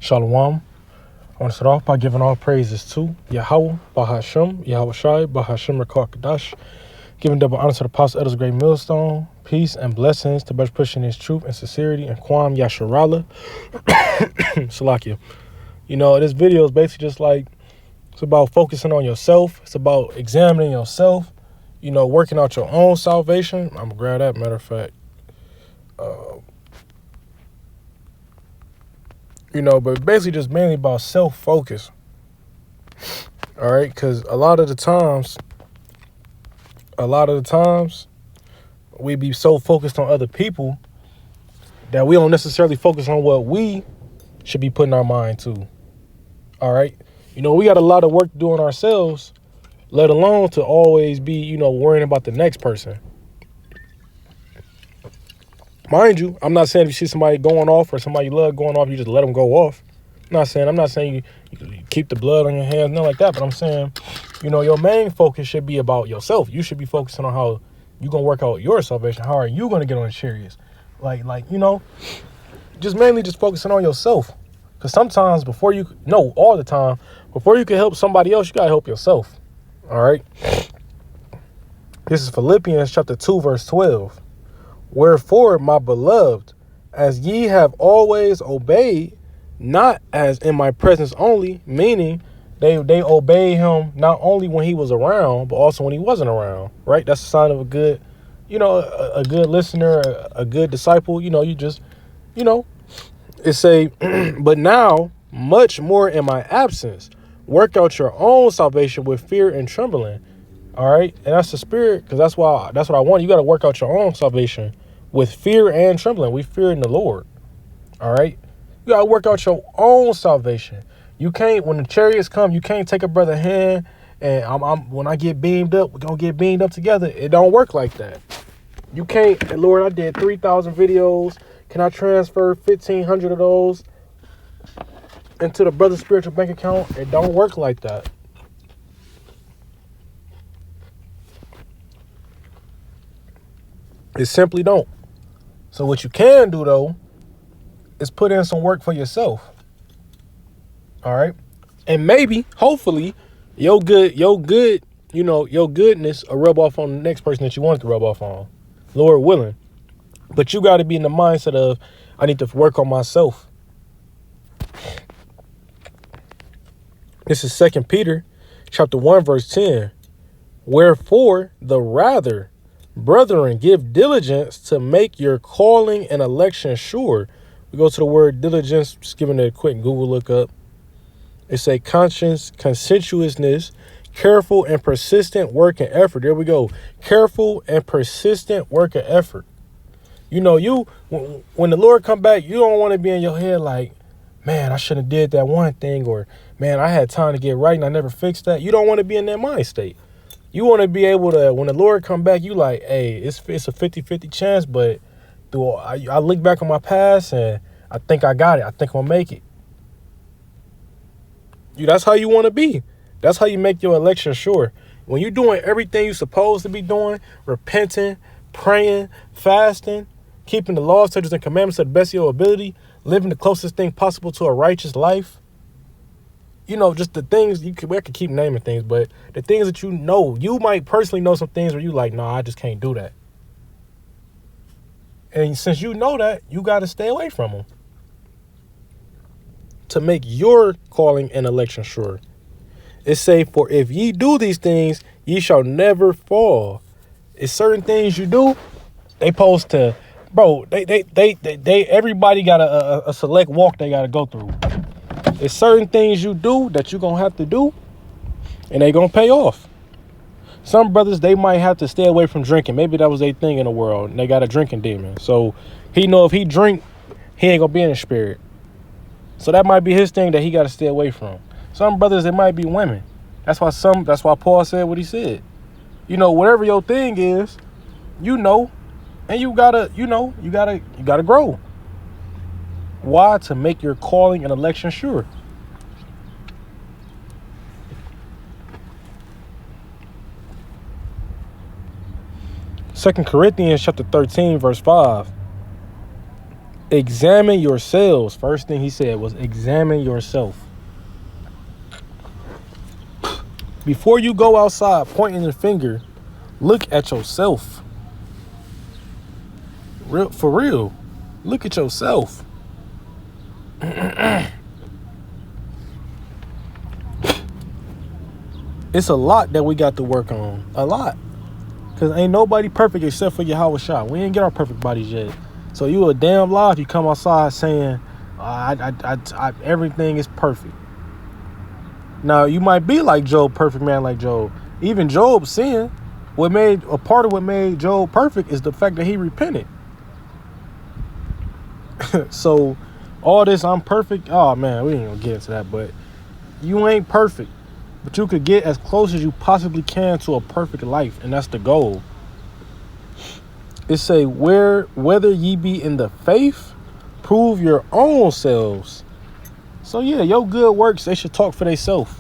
Shalom. I want to start off by giving all praises to Yahweh, Bahashem, Yahweh Shai, Bahashem Rekar Kadash, giving double honor to the Apostle Elders Great Millstone, peace and blessings to best pushing his truth and sincerity and Kwam Yasharala, Salakia. This video is basically just like, it's about focusing on yourself. It's about examining yourself, working out your own salvation. I'm going to grab that, matter of fact. But basically just mainly about self-focus. All right, because a lot of the times we be so focused on other people that we don't necessarily focus on what we should be putting our mind to. All right, we got a lot of work to do on ourselves, let alone to always be, worrying about the next person. Mind you, I'm not saying if you see somebody going off or somebody you love going off, you just let them go off. I'm not saying you keep the blood on your hands, nothing like that. But I'm saying, your main focus should be about yourself. You should be focusing on how you're going to work out your salvation. How are you going to get on the chariots? Just mainly just focusing on yourself. Because sometimes all the time, before you can help somebody else, you got to help yourself. All right. This is Philippians chapter 2, verse 12. Wherefore, my beloved, as ye have always obeyed, not as in my presence only, meaning they obey him not only when he was around, but also when he wasn't around, right? That's a sign of a good, a good listener, a good disciple. It say, but now much more in my absence, work out your own salvation with fear and trembling. All right. And that's the spirit, because that's what I want. You got to work out your own salvation with fear and trembling. We fear in the Lord. All right. You got to work out your own salvation. You can't, when the chariots come, you can't take a brother's hand and when I get beamed up, we're going to get beamed up together. It don't work like that. You can't, Lord, I did 3,000 videos. Can I transfer 1,500 of those into the brother's spiritual bank account? It don't work like that. It simply don't. So what you can do, though, is put in some work for yourself. All right. And maybe, hopefully, your goodness will rub off on the next person that you want it to rub off on. Lord willing. But you got to be in the mindset of, I need to work on myself. This is 2 Peter chapter 1, verse 10. Wherefore, the rather, brethren, give diligence to make your calling and election sure. We go to the word diligence, just giving it a quick Google look up. It's a conscientiousness, careful and persistent work and effort. There we go. Careful and persistent work and effort. When the Lord come back, you don't want to be in your head like, man, I shouldn't have did that one thing, or man, I had time to get right and I never fixed that. You don't want to be in that mind state. You want to be able to, when the Lord come back, you like, hey, it's a 50-50 chance, but I look back on my past and I think I got it. I think I'll make it. That's how you want to be. That's how you make your election sure. When you're doing everything you're supposed to be doing, repenting, praying, fasting, keeping the laws, statutes, and commandments to the best of your ability, living the closest thing possible to a righteous life. Just the things I could keep naming things, but the things that you might personally know some things where you like, no, I just can't do that. And since you know that, you got to stay away from them to make your calling and election sure. It say, for if ye do these things, ye shall never fall. It's certain things you do, they supposed to, bro, they everybody got a select walk they got to go through. It's certain things you do that you're going to have to do, and they going to pay off. Some brothers, they might have to stay away from drinking. Maybe that was their thing in the world, and they got a drinking demon. So he know if he drink, he ain't going to be in the spirit. So that might be his thing that he got to stay away from. Some brothers, it might be women. That's why Paul said what he said. Whatever your thing is, and you gotta grow. Why? To make your calling and election sure. 2 Corinthians chapter 13, verse 5. Examine yourselves. First thing he said was examine yourself. Before you go outside pointing the finger, look at yourself. For real. Look at yourself. It's a lot that we got to work on. A lot. Because ain't nobody perfect except for Yahweh Shah. We ain't get our perfect bodies yet. So you a damn lie if you come outside saying everything is perfect. Now, you might be like Job, perfect man like Job. Even Job sinned. A part of what made Job perfect is the fact that he repented. So all this, I'm perfect. Oh, man, we ain't going to get into that. But you ain't perfect. But you could get as close as you possibly can to a perfect life. And that's the goal. It say, whether ye be in the faith, prove your own selves. So yeah, your good works, they should talk for themselves.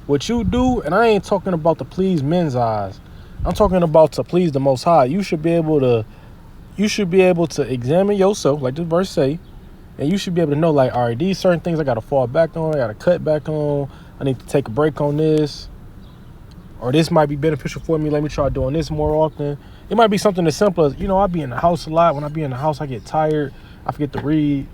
What you do, and I ain't talking about to please men's eyes. I'm talking about to please the Most High. You should be able to examine yourself, like this verse say, and you should be able to know, like, all right, these certain things I got to fall back on, I got to cut back on, I need to take a break on this, or this might be beneficial for me, let me try doing this more often. It might be something as simple as, I be in the house a lot. When I be in the house, I get tired, I forget to read.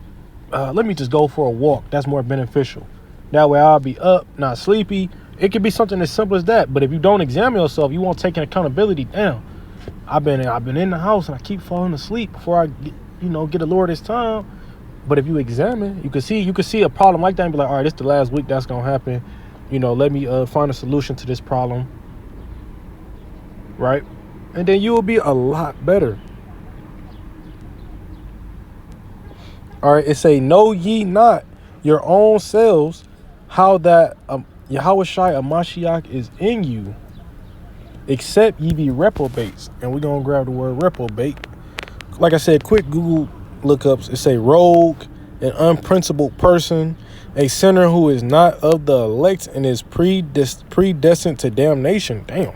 Let me just go for a walk. That's more beneficial. That way I'll be up, not sleepy. It could be something as simple as that. But if you don't examine yourself, you won't take an accountability down. I've been in the house and I keep falling asleep before I get the Lord this time. But if you examine, you can see a problem like that and be like, all right, this is the last week that's gonna happen. Let me find a solution to this problem. Right? And then you will be a lot better. All right, it say, know ye not your own selves how that Yahweh Shai Mashiach is in you, except ye be reprobates. And we're going to grab the word reprobate. Like I said, quick Google lookups. It say rogue, an unprincipled person, a sinner who is not of the elect and is predestined to damnation. Damn.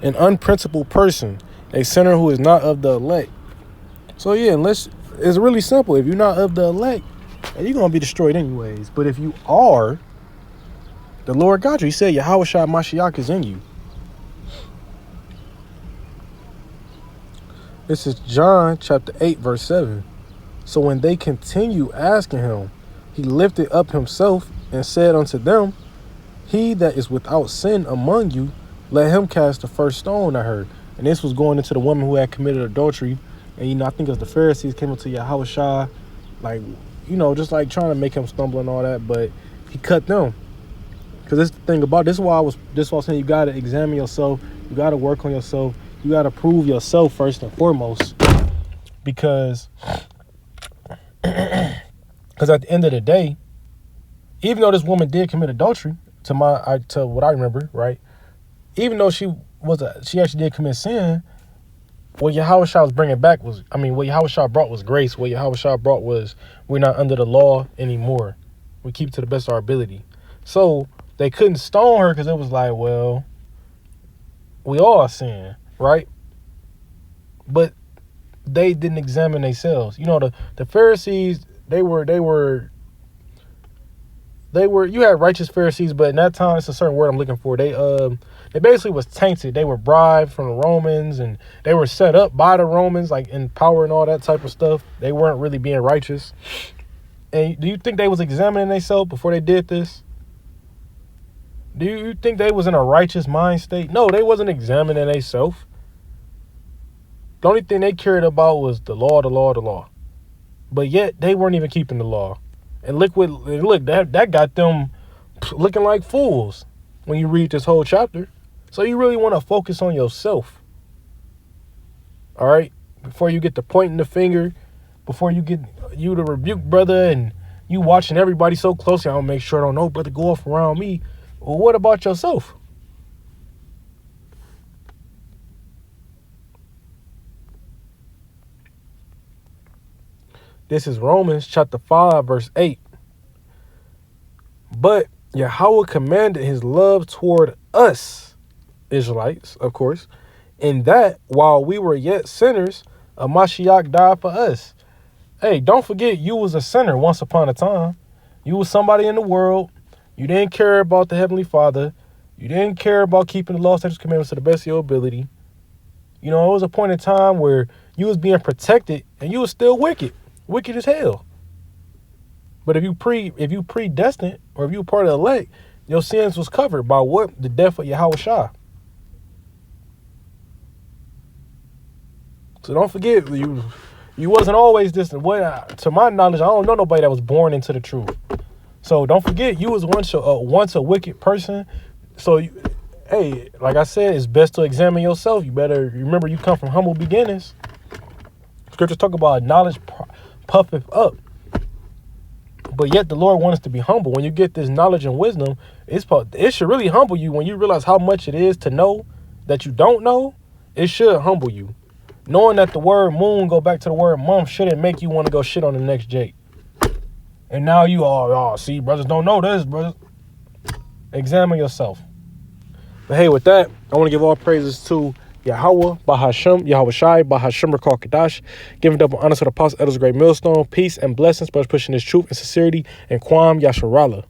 An unprincipled person, a sinner who is not of the elect. So yeah, it's really simple. If you're not of the elect, you're going to be destroyed anyways. But if you are, the Lord got you. He said Yahweh Shai Mashiach is in you. This is John chapter 8, verse 7. So when they continue asking him, he lifted up himself and said unto them, he that is without sin among you, let him cast the first stone at her. And this was going into the woman who had committed adultery. And, I think it was the Pharisees came up to Yahweh Shai, like, just like trying to make him stumble and all that. But he cut them. Because this is the thing about this is why I was saying you got to examine yourself. You got to work on yourself. You got to prove yourself first and foremost. Because at the end of the day, even though this woman did commit adultery, to what I remember, right? Even though she actually did commit sin, what Yahweh Shai was bringing back what Yahweh Shai brought was grace. What Yahweh Shai brought was we're not under the law anymore. We keep to the best of our ability. So they couldn't stone her because it was like, well, we all sin, right? But they didn't examine themselves. The Pharisees, they were you had righteous Pharisees, but in that time, it's a certain word I'm looking for. They basically was tainted. They were bribed from the Romans, and they were set up by the Romans, like in power and all that type of stuff. They weren't really being righteous. And do you think they was examining themselves before they did this? Do you think they was in a righteous mind state? No, they wasn't examining themselves. The only thing they cared about was the law, the law, the law. But yet they weren't even keeping the law. And look that got them looking like fools when you read this whole chapter. So you really want to focus on yourself. All right? Before you get to pointing the finger, before you get you to rebuke brother and you watching everybody so closely, I don't make sure I don't know brother go off around me. Well, what about yourself? This is Romans chapter 5, verse 8. But Yahweh commanded his love toward us, Israelites, of course, in that while we were yet sinners, a Mashiach died for us. Hey, don't forget you was a sinner once upon a time. You was somebody in the world. You didn't care about the Heavenly Father. You didn't care about keeping the law, statutes, commandments to the best of your ability. You know, it was a point in time where you was being protected and you was still wicked as hell. But if you predestined, or if you were part of the elect, your sins was covered by what? The death of Yahweh Shah. So don't forget, you wasn't always this. To my knowledge, I don't know nobody that was born into the truth. So don't forget, you was once a wicked person. So, hey, like I said, it's best to examine yourself. You better remember you come from humble beginnings. Scriptures talk about knowledge puffeth up. But yet the Lord wants us to be humble. When you get this knowledge and wisdom, it should really humble you when you realize how much it is to know that you don't know. It should humble you. Knowing that the word moon go back to the word month shouldn't make you want to go shit on the next Jake. And now you all, see, brothers don't know this, brothers. Examine yourself. But hey, with that, I want to give all praises to Yahweh, Bahashem, Yahweh Shai, Bahashem, Rakal Kadash, giving double honor to the Apostle Elders, Great Millstone, peace and blessings, brothers pushing this truth and sincerity, and Kwam Yasharallah.